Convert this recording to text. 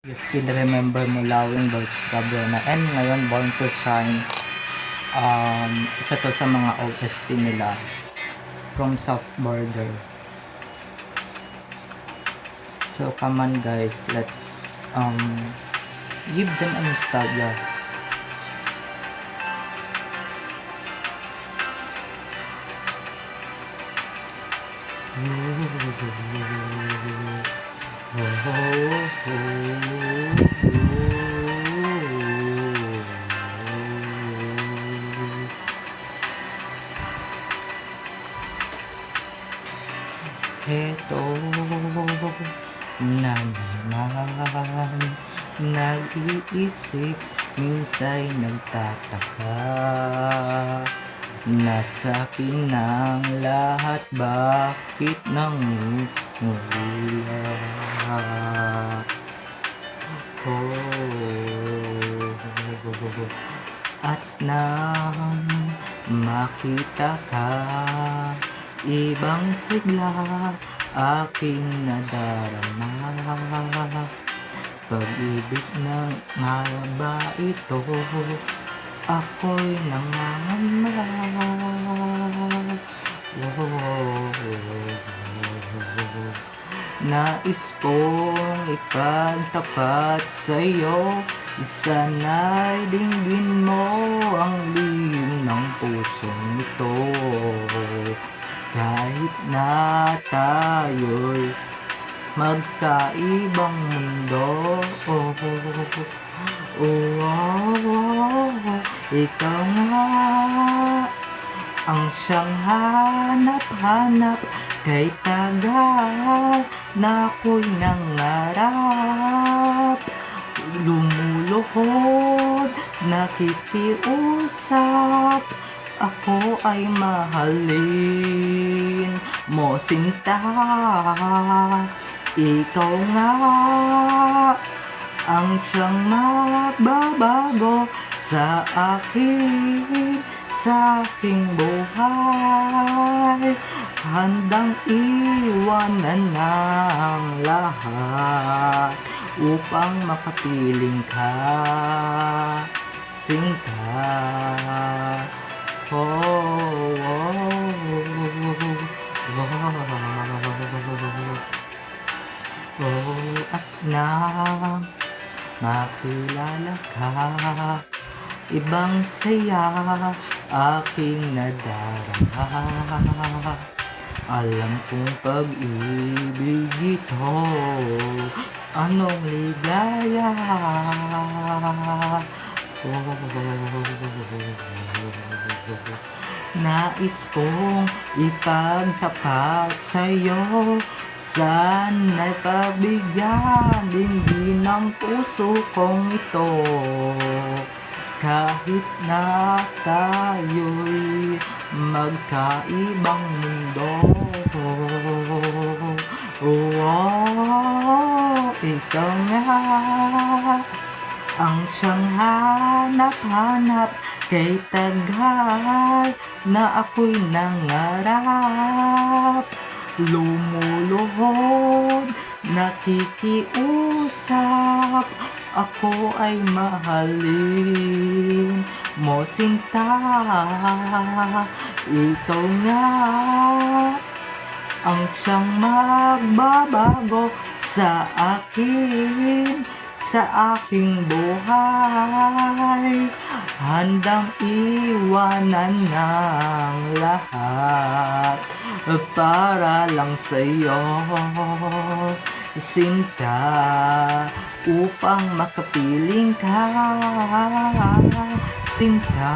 You still remember Mulawin by Gabriela, and ngayon Born to Shine, isa to sa mga OST nila from South Border. So come on guys, let's give them a nostalgia. Heto na naman, nag-iisip, minsa'y nagtataka. Nasa akin ng lahat, bakit nangungula? At nang makita ka, ibang sigla aking nadarama. Pag-ibig na nga ba ito, ako'y nangangamal. Nais kong ipagtapat sa'yo, sana'y dinggin mo ang lihim ng pusong ito. Kahit na tayo'y magkaibang mundo, ikaw nga ang siyang hanap-hanap, kay tagal na ako'y nangarap. Lumuluhod, nakikiusap, ako ay mahalin mo sinta. Ikaw nga ang siyang magbabago sa aking buhay. Handang iwanan ng lahat upang makapiling ka, sinta. At nang makilala ka, ibang saya aking nadarama. Alam kong pag-ibig ito, anong ligaya. Nais kong ipagtapat sa'yo, sana'y pabigyan din ng puso kong ito. Kahit na tayo'y magkaibang mundo, ikaw nga ang siyang hanap-hanap, kay tagal na ako'y nangarap. Lumuluhod, nakikiusap, ako ay mahalin mo sinta. Ikaw nga ang siyang magbabago sa aking buhay. Handang iwanan ng lahat para lang sa'yo, sinta, upang makapiling ka, sinta.